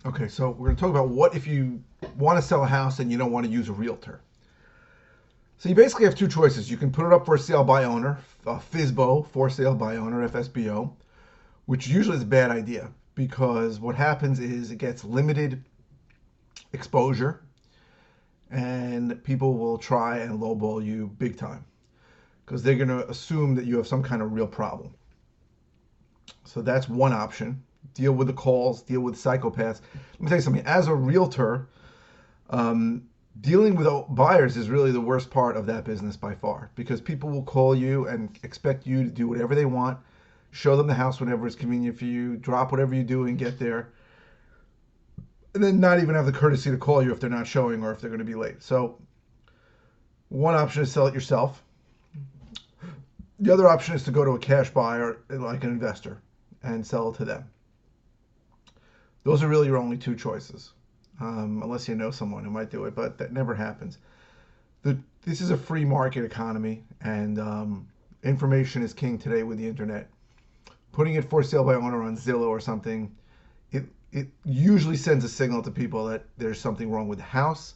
Okay, so we're going to talk about what if you want to sell a house and you don't want to use a realtor. So you basically have two choices. You can put it up for sale by owner, FSBO, for sale by owner, FSBO, which usually is a bad idea because what happens is it gets limited exposure and people will try and lowball you big time because they're going to assume that you have some kind of real problem. So that's one option. Deal with the calls, deal with psychopaths. Let me tell you something. As a realtor, um, dealing with buyers is really the worst part of that business by far because people will call you and expect you to do whatever they want, show them the house whenever it's convenient for you, drop whatever you do and get there, and then not even have the courtesy to call you if they're not showing or if they're going to be late. So one option is sell it yourself. The other option is to go to a cash buyer like an investor and sell it to them. Those are really your only two choices, unless you know someone who might do it, but that never happens. This is a free market economy, and information is king today with the internet. Putting it for sale by owner on Zillow or something, it usually sends a signal to people that there's something wrong with the house,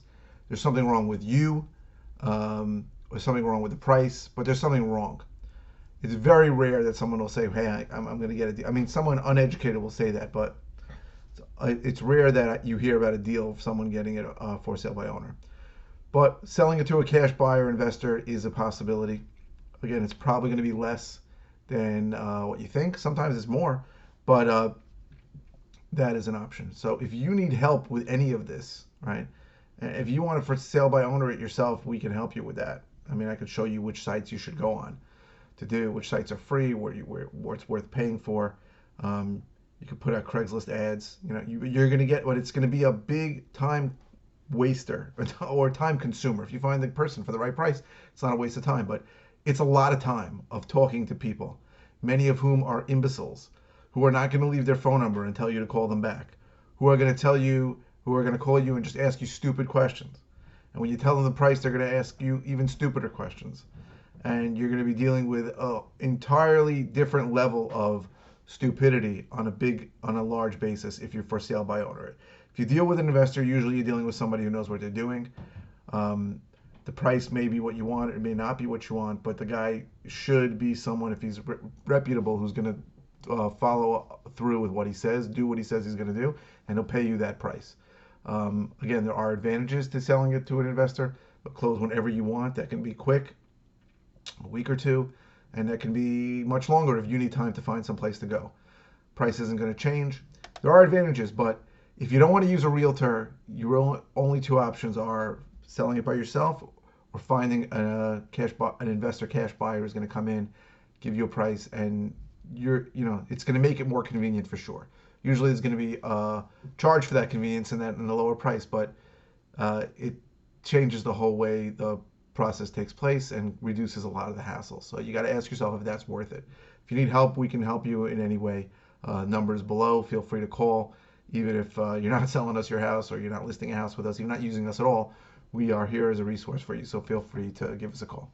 there's something wrong with you, or something wrong with the price, but there's something wrong. It's very rare that someone will say, "Hey, I'm going to get a deal." I mean, someone uneducated will say that, but it's rare that you hear about a deal of someone getting it for sale by owner. But selling it to a cash buyer investor is a possibility. Again, it's probably going to be less than what you think. Sometimes it's more, but that is an option. So if you need help with any of this, right? If you want to for sale by owner it yourself, we can help you with that. I mean, I could show you which sites you should go on to do, which sites are free, where it's worth paying for. You could put out Craigslist ads. You know, you're going to get what it's going to be a big time waster or time consumer. If you find the person for the right price, it's not a waste of time, but it's a lot of time of talking to people, many of whom are imbeciles, who are not going to leave their phone number and tell you to call them back, who are going to call you and just ask you stupid questions. And when you tell them the price, they're going to ask you even stupider questions. And you're going to be dealing with an entirely different level of stupidity on a large basis if you're for sale by owner. If you deal with an investor, usually you're dealing with somebody who knows what they're doing. The price may be what you want, it may not be what you want, but the guy should be someone, if he's reputable, who's going to follow through with what he says, do what he says he's going to do, and he'll pay you that price. Again, there are advantages to selling it to an investor, but close whenever you want. That can be quick, a week or two, and that can be much longer if you need time to find some place to go. Price isn't going to change. There are advantages, but if you don't want to use a realtor, your only two options are selling it by yourself or finding an investor cash buyer who's going to come in, give you a price, and it's going to make it more convenient for sure. Usually there's going to be a charge for that convenience and a lower price, but it changes the whole way the process takes place and reduces a lot of the hassle. So you got to ask yourself if that's worth it. If you need help, we can help you in any way. Numbers below. Feel free to call. Even if you're not selling us your house or you're not listing a house with us, you're not using us at all, we are here as a resource for you. So feel free to give us a call.